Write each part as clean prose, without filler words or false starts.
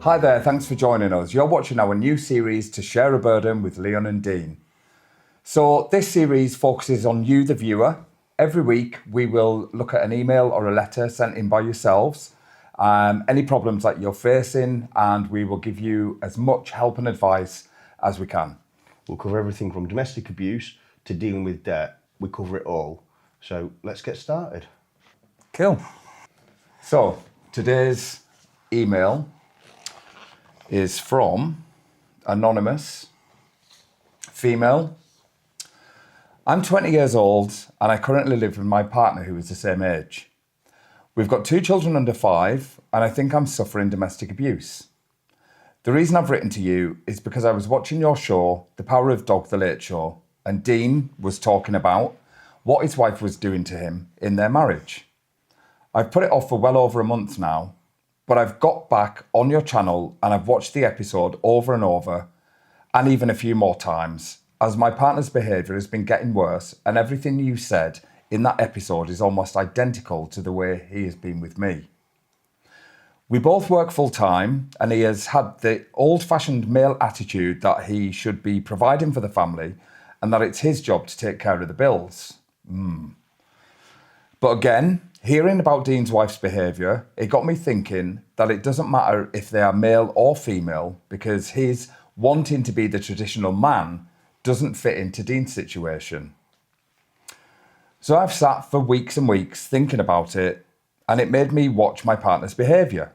Hi there, thanks for joining us. You're watching our new series, To Share a Burden with Leon and Dean. So this series focuses on you, the viewer. Every week we will look at an email or a letter sent in by yourselves, any problems that you're facing, and we will give you as much help and advice as we can. We'll cover everything from domestic abuse to dealing with debt. We cover it all. So let's get started. Cool. So today's email is from anonymous female. I'm 20 years old and I currently live with my partner who is the same age. We've got 2 children under 5 and I think I'm suffering domestic abuse. The reason I've written to you is because I was watching your show, The Power of Dog, The Late Show, and Dean was talking about what his wife was doing to him in their marriage. I've put it off for well over a month now, but I've got back on your channel and I've watched the episode over and over, and even a few more times, as my partner's behaviour has been getting worse and everything you said in that episode is almost identical to the way he has been with me. We both work full time and he has had the old-fashioned male attitude that he should be providing for the family and that it's his job to take care of the bills. But again, hearing about Dean's wife's behaviour, it got me thinking that it doesn't matter if they are male or female, because his wanting to be the traditional man doesn't fit into Dean's situation. So I've sat for weeks and weeks thinking about it, and it made me watch my partner's behaviour.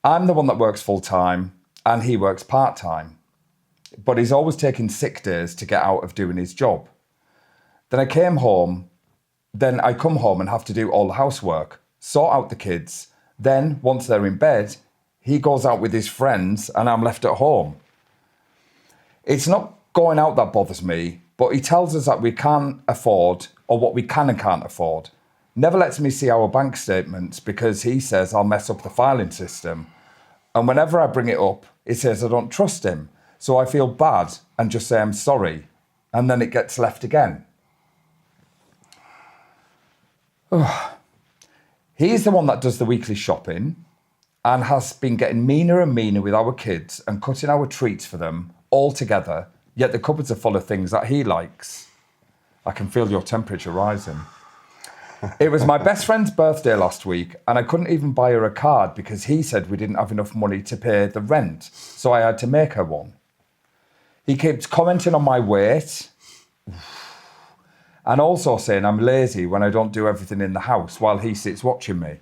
I'm the one that works full time and he works part time, but he's always taking sick days to get out of doing his job. Then I come home and have to do all the housework, sort out the kids. Then once they're in bed, he goes out with his friends and I'm left at home. It's not going out that bothers me, but he tells us that we can't afford, or what we can and can't afford. Never lets me see our bank statements because he says I'll mess up the filing system. And whenever I bring it up, he says I don't trust him. So I feel bad and just say I'm sorry. And then it gets left again. He's the one that does the weekly shopping and has been getting meaner and meaner with our kids and cutting our treats for them all together, yet the cupboards are full of things that he likes. I can feel your temperature rising. It was my best friend's birthday last week and I couldn't even buy her a card because he said we didn't have enough money to pay the rent, so I had to make her one. He keeps commenting on my weight and also saying I'm lazy when I don't do everything in the house while he sits watching me.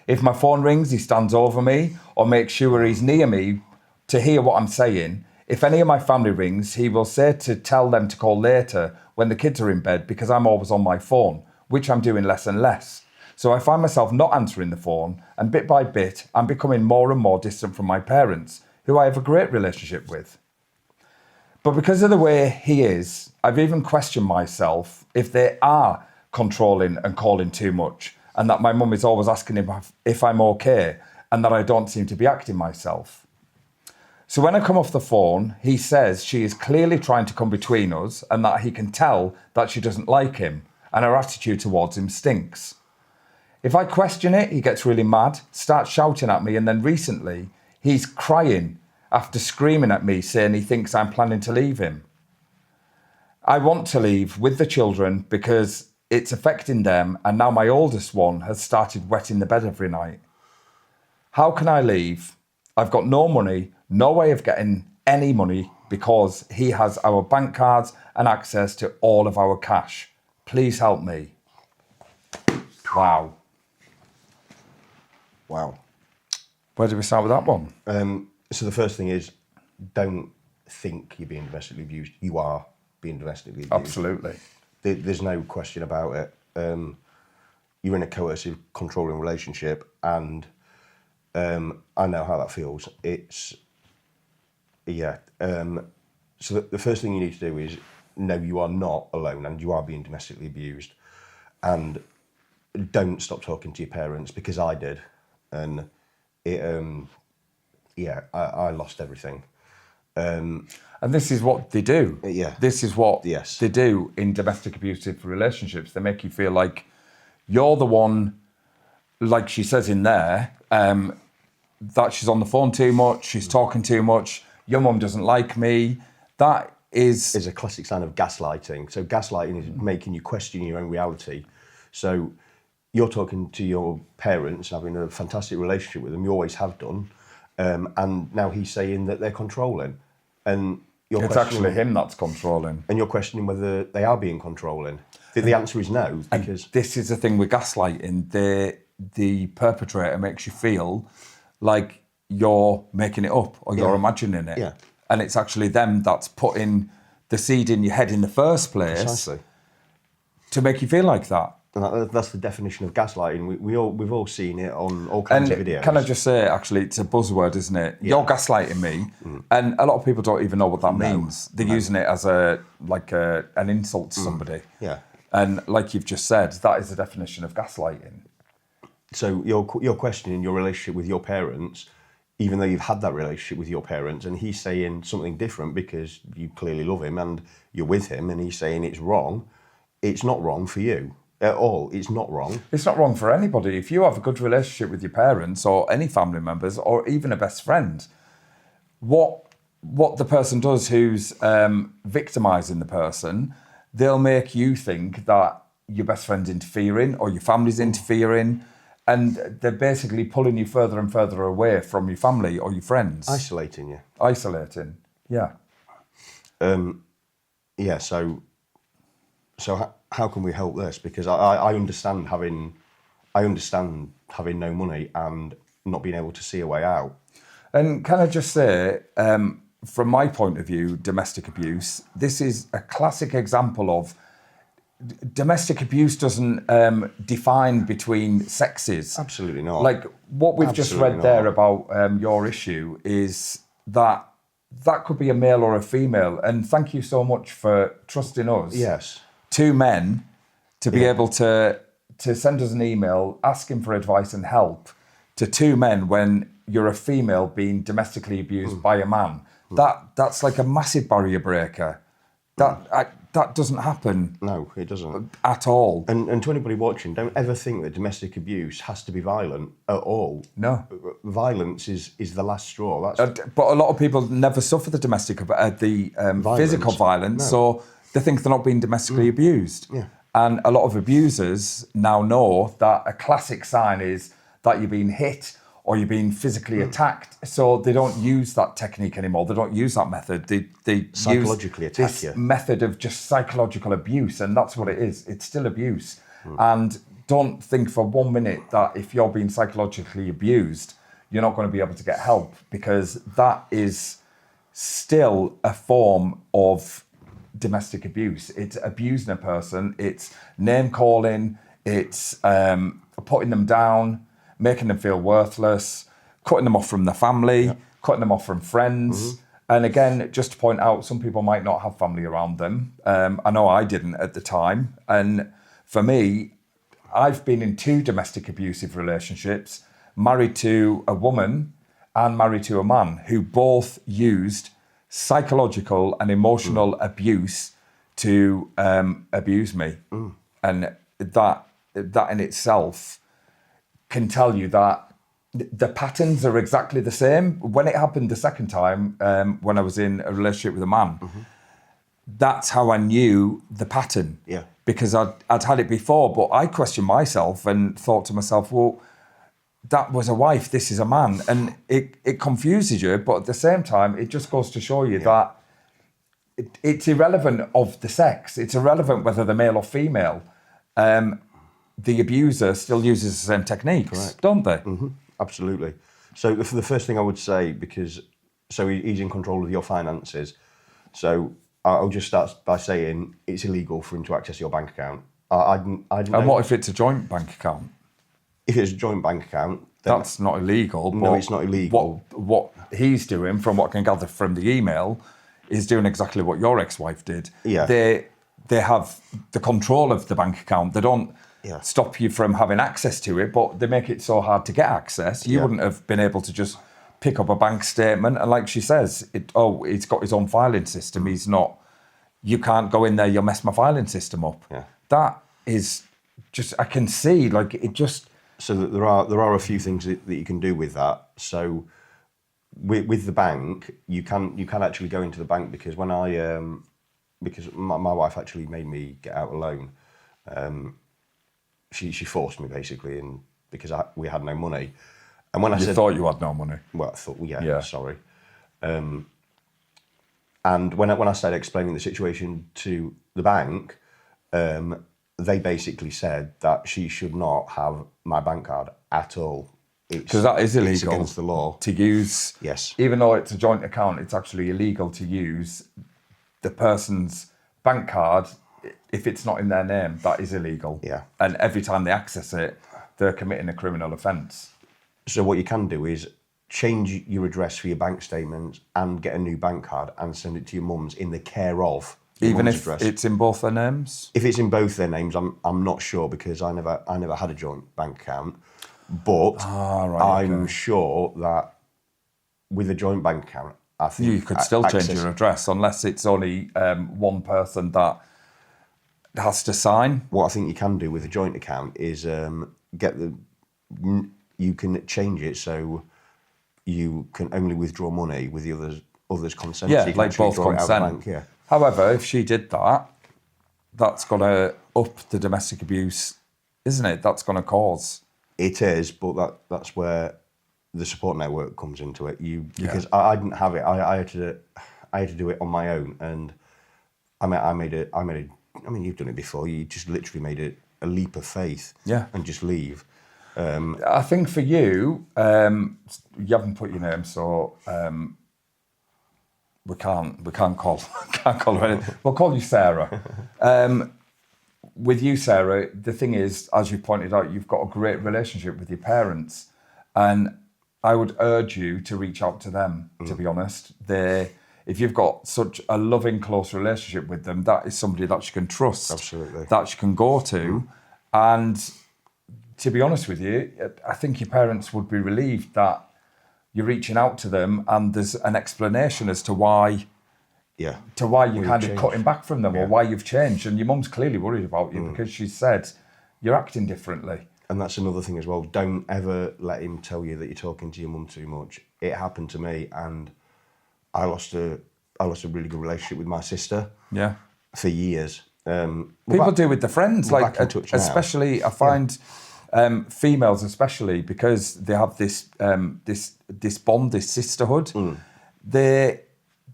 If my phone rings, he stands over me or makes sure he's near me to hear what I'm saying. If any of my family rings, he will say to tell them to call later when the kids are in bed because I'm always on my phone, which I'm doing less and less. So I find myself not answering the phone, and bit by bit, I'm becoming more and more distant from my parents, who I have a great relationship with. But because of the way he is, I've even questioned myself if they are controlling and calling too much, and that my mum is always asking him if I'm okay, and that I don't seem to be acting myself. So when I come off the phone, he says she is clearly trying to come between us and that he can tell that she doesn't like him and her attitude towards him stinks. If I question it, he gets really mad, starts shouting at me, and then recently he's crying after screaming at me saying he thinks I'm planning to leave him. I want to leave with the children because it's affecting them, and now my oldest one has started wetting the bed every night. How can I leave? I've got no money, no way of getting any money because he has our bank cards and access to all of our cash. Please help me. Wow. Where do we start with that one? So the first thing is, don't think you're being domestically abused. You are being domestically abused. Absolutely. There's no question about it. You're in a coercive, controlling relationship, and I know how that feels. So the first thing you need to do is know you are not alone and you are being domestically abused. And don't stop talking to your parents, because I did. And I lost everything. And this is what they do. Yeah. This is what they do in domestic abusive relationships. They make you feel like you're the one, like she says in there, that she's on the phone too much, she's talking too much, your mum doesn't like me. That is a classic sign of gaslighting. So gaslighting is making you question your own reality. So you're talking to your parents, having a fantastic relationship with them, you always have done, and now he's saying that they're controlling. And it's actually him that's controlling. And you're questioning whether they are being controlling. The answer is no, because... And this is the thing with gaslighting. The perpetrator makes you feel like you're making it up or you're imagining it. Yeah. And it's actually them that's putting the seed in your head in the first place. Precisely. To make you feel like that. And that's the definition of gaslighting. We've all seen it on all kinds of videos. Can I just say, actually, it's a buzzword, isn't it? Yeah. You're gaslighting me, and a lot of people don't even know what that means. They're using it as an insult to somebody. Yeah. And like you've just said, that is the definition of gaslighting. So you're questioning your relationship with your parents, even though you've had that relationship with your parents, and he's saying something different because you clearly love him and you're with him, and he's saying it's wrong. It's not wrong for you. At all, it's not wrong. It's not wrong for anybody. If you have a good relationship with your parents or any family members or even a best friend, what the person does who's victimising the person, they'll make you think that your best friend's interfering or your family's interfering, and they're basically pulling you further and further away from your family or your friends. Isolating you. Isolating, yeah. Yeah, so how can we help this? Because I understand having no money and not being able to see a way out. And can I just say, from my point of view, domestic abuse, this is a classic example of domestic abuse doesn't define between sexes. Absolutely not. Like what we've just read there about your issue is that could be a male or a female. And thank you so much for trusting us. Yes. Two men to be able to send us an email asking for advice and help to two men when you're a female being domestically abused by a man. That's like a massive barrier breaker. That doesn't happen. No, it doesn't. At all. And to anybody watching, don't ever think that domestic abuse has to be violent at all. No. Violence is the last straw. But a lot of people never suffer the physical violence, so they think they're not being domestically abused. Yeah. And a lot of abusers now know that a classic sign is that you're being hit or you're being physically attacked. So they don't use that technique anymore. They don't use that method. They psychologically use attack this you. method of just psychological abuse, and that's what it is. It's still abuse. And don't think for 1 minute that if you're being psychologically abused, you're not going to be able to get help, because that is still a form of domestic abuse. It's abusing a person, it's name calling, it's putting them down, making them feel worthless, cutting them off from their family, cutting them off from friends. And again, just to point out, some people might not have family around them. I know I didn't at the time. And for me, I've been in 2 domestic abusive relationships, married to a woman and married to a man who both used psychological and emotional abuse to abuse me. And that in itself can tell you that the patterns are exactly the same. When it happened the second time, when I was in a relationship with a man, that's how I knew the pattern. Yeah. Because I'd had it before, but I questioned myself and thought to myself, well, that was a wife, this is a man. And it confuses you, but at the same time, it just goes to show you that it's irrelevant of the sex. It's irrelevant whether they're male or female. The abuser still uses the same techniques, don't they? Absolutely. So the first thing I would say, because he's in control of your finances. So I'll just start by saying it's illegal for him to access your bank account. And what if it's a joint bank account? If it's a joint bank account, then that's not illegal. No, it's not illegal. What he's doing, from what I can gather from the email, is doing exactly what your ex-wife did. Yeah. They have the control of the bank account. They don't stop you from having access to it, but they make it so hard to get access. You wouldn't have been able to just pick up a bank statement. And like she says, he's got his own filing system. He's not, you can't go in there, you'll mess my filing system up. Yeah. That is just, I can see, like, it just, So that there are a few things that you can do with that. So with the bank, you can actually go into the bank, because when because my wife actually made me get out a loan. She forced me basically, and because we had no money. And when I You thought you had no money. well, I thought, Yeah. sorry. And when I started explaining the situation to the bank, they basically said that she should not have my bank card at all. Because that is illegal. It's against the law. To use, Yes. even though it's a joint account, it's actually illegal to use the person's bank card if it's not in their name. That is illegal. Yeah. And every time they access it, they're committing a criminal offence. So what you can do is change your address for your bank statements and get a new bank card and send it to your mum's in the care of your Even mum's if address. it's in both their names? If it's in both their names, I'm not sure, because I never had a joint bank account. But I'm sure that with a joint bank account, I think You could still change your address unless it's only one person that has to sign. What I think you can do with a joint account is you can change it so you can only withdraw money with the others' consent. Yeah, so you can like actually both draw it out of the consent. bank, yeah. However, if she did that, that's going to up the domestic abuse, isn't it? That's going to cause. It is, but that's where the support network comes into it. Because I didn't have it. I had to do it on my own, and I mean, you've done it before. You just literally made a leap of faith, and just leave. I think for you, you haven't put your name, so we can't call her anything. We'll call you Sarah. With you, Sarah, the thing is, as you pointed out, you've got a great relationship with your parents, and I would urge you to reach out to them. To be honest, if you've got such a loving, close relationship with them, that is somebody that you can trust. Absolutely. That you can go to, and to be honest with you, I think your parents would be relieved that you're reaching out to them and there's an explanation as to why. Yeah. To why you're kind of changed. cutting back from them, or why you've changed. And your mum's clearly worried about you because she said you're acting differently. And that's another thing as well. Don't ever let him tell you that you're talking to your mum too much. It happened to me, and I lost a really good relationship with my sister. Yeah. For years. People do with their friends, like especially I find females, especially because they have this bond, this sisterhood.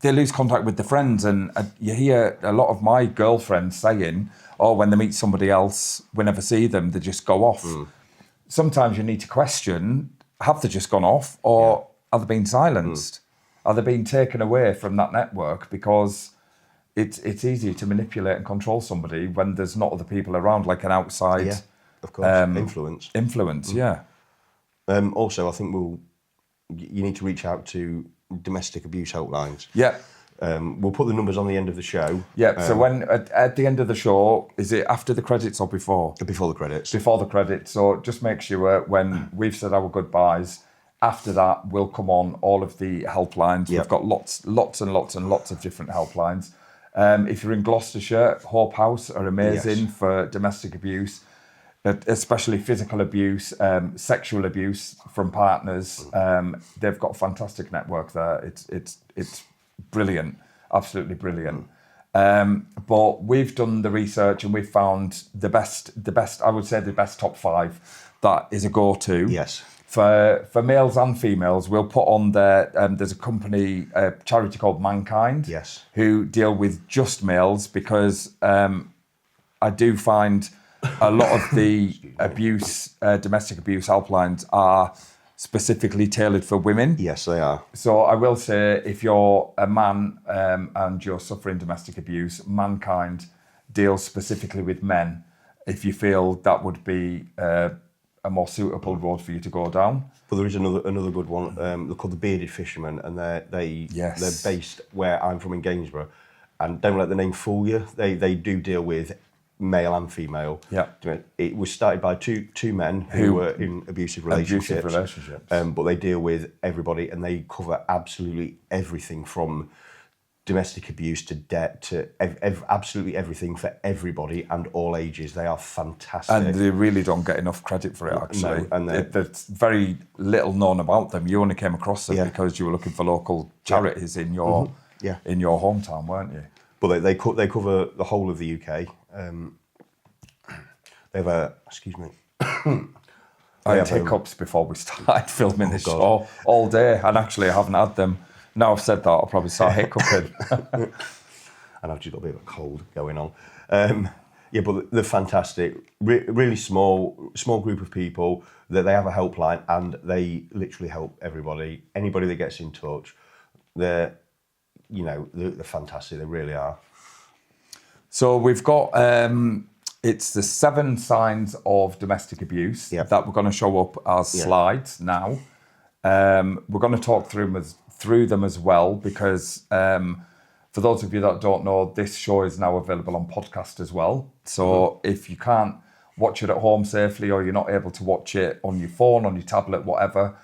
They lose contact with the friends, and you hear a lot of my girlfriends saying, "Oh, when they meet somebody else, we never see them; they just go off." Sometimes you need to question: have they just gone off, or are they being silenced? Are they being taken away from that network? Because it's easy to manipulate and control somebody when there's not other people around, like an outside, of course, influence. Yeah. Also, I think you need to reach out to domestic abuse helplines. Yeah. We'll put the numbers on the end of the show. Yeah. So when at the end of the show, is it after the credits or before? Before the credits. Before the credits. So just make sure when we've said our goodbyes, after that we'll come on all of the helplines. We've got lots and lots of different helplines. If you're in Gloucestershire, Hope House are amazing for domestic abuse, especially physical abuse, sexual abuse from partners. They've got a fantastic network there. It's brilliant, absolutely brilliant. But we've done the research and we've found the best. I would say the best top 5 that is a go-to. Yes. For males and females, we'll put on there. There's a company, a charity called Mankind, who deal with just males, because I do find a lot of the domestic abuse helplines are specifically tailored for women. Yes, they are. So I will say, if you're a man and you're suffering domestic abuse, Mankind deals specifically with men. If you feel that would be a more suitable road for you to go down. But there is another good one. They're called the Bearded Fishermen, and they're based where I'm from in Gainsborough. And don't let the name fool you. They do deal with male and female. Yeah. It was started by two men who were in abusive relationships. But they deal with everybody, and they cover absolutely everything from domestic abuse to debt to absolutely everything for everybody and all ages. They are fantastic. And they really don't get enough credit for it, actually. No, and there's very little known about them. You only came across them because you were looking for local charities in your in your hometown, weren't you? But they cover the whole of the UK. They have a, excuse me. I had hiccups before we started filming this show all day, and actually I haven't had them. Now I've said that, I'll probably start hiccuping. And I've just got a bit of a cold going on. But they're fantastic. Really small group of people. That they have a helpline, and they literally help everybody. Anybody that gets in touch, they're fantastic. They really are. So we've got it's the 7 signs of domestic abuse that we're going to show up as slides now. We're going to talk through them as well, because for those of you that don't know, this show is now available on podcast as well. So if you can't watch it at home safely, or you're not able to watch it on your phone, on your tablet, whatever,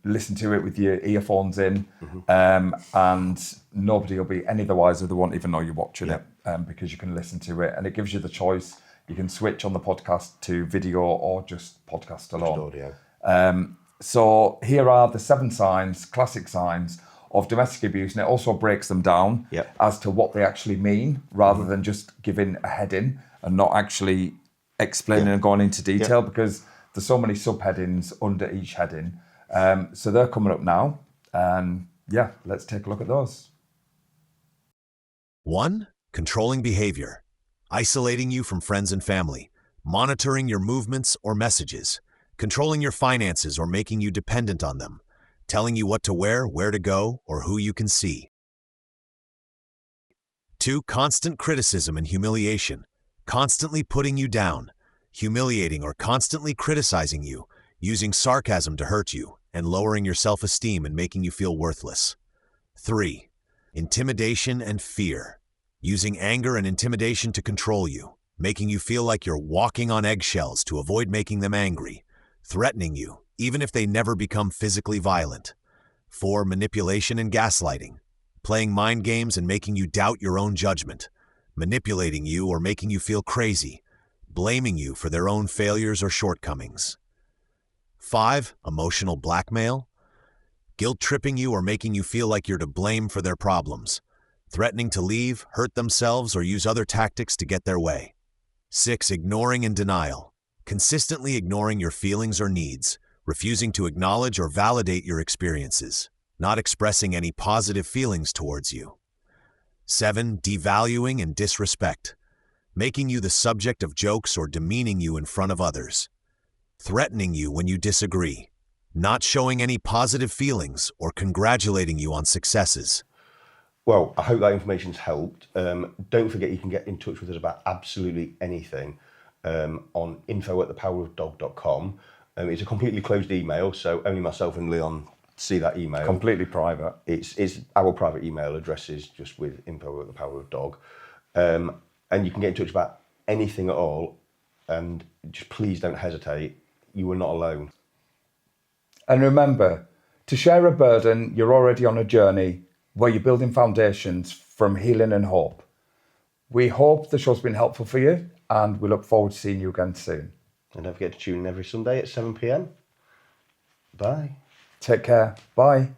listen to it with your earphones in, and nobody will be any the wiser. They won't even know you're watching it, because you can listen to it, and it gives you the choice. You can switch on the podcast to video or just podcast alone. Just audio. So here are the 7 signs, classic signs of domestic abuse, and it also breaks them down as to what they actually mean, rather than just giving a heading and not actually explaining and going into detail, because there's so many subheadings under each heading. So they're coming up now, and let's take a look at those. 1. Controlling behavior. Isolating you from friends and family, monitoring your movements or messages, controlling your finances or making you dependent on them, telling you what to wear, where to go, or who you can see. 2. Constant criticism and humiliation, constantly putting you down, humiliating or constantly criticizing you, using sarcasm to hurt you, and lowering your self-esteem and making you feel worthless. 3. Intimidation and fear, using anger and intimidation to control you, making you feel like you're walking on eggshells to avoid making them angry, threatening you, even if they never become physically violent. 4. Manipulation and gaslighting, playing mind games and making you doubt your own judgment, manipulating you or making you feel crazy, blaming you for their own failures or shortcomings. 5. Emotional blackmail, guilt-tripping you or making you feel like you're to blame for their problems, threatening to leave, hurt themselves, or use other tactics to get their way. 6. Ignoring and denial, consistently ignoring your feelings or needs, refusing to acknowledge or validate your experiences, not expressing any positive feelings towards you. 7. Devaluing and disrespect, making you the subject of jokes or demeaning you in front of others, threatening you when you disagree, not showing any positive feelings or congratulating you on successes. Well, I hope that information's helped. Don't forget you can get in touch with us about absolutely anything on info@thepowerofdog.com. It's a completely closed email, so only myself and Leon see that email. Completely private. It's our private email address is just with info@thepowerofdog. And you can get in touch about anything at all, and just please don't hesitate. You are not alone. And remember, to share a burden, you're already on a journey where you're building foundations from healing and hope. We hope the show's been helpful for you, and we look forward to seeing you again soon. And don't forget to tune in every Sunday at 7 p.m. Bye. Take care. Bye.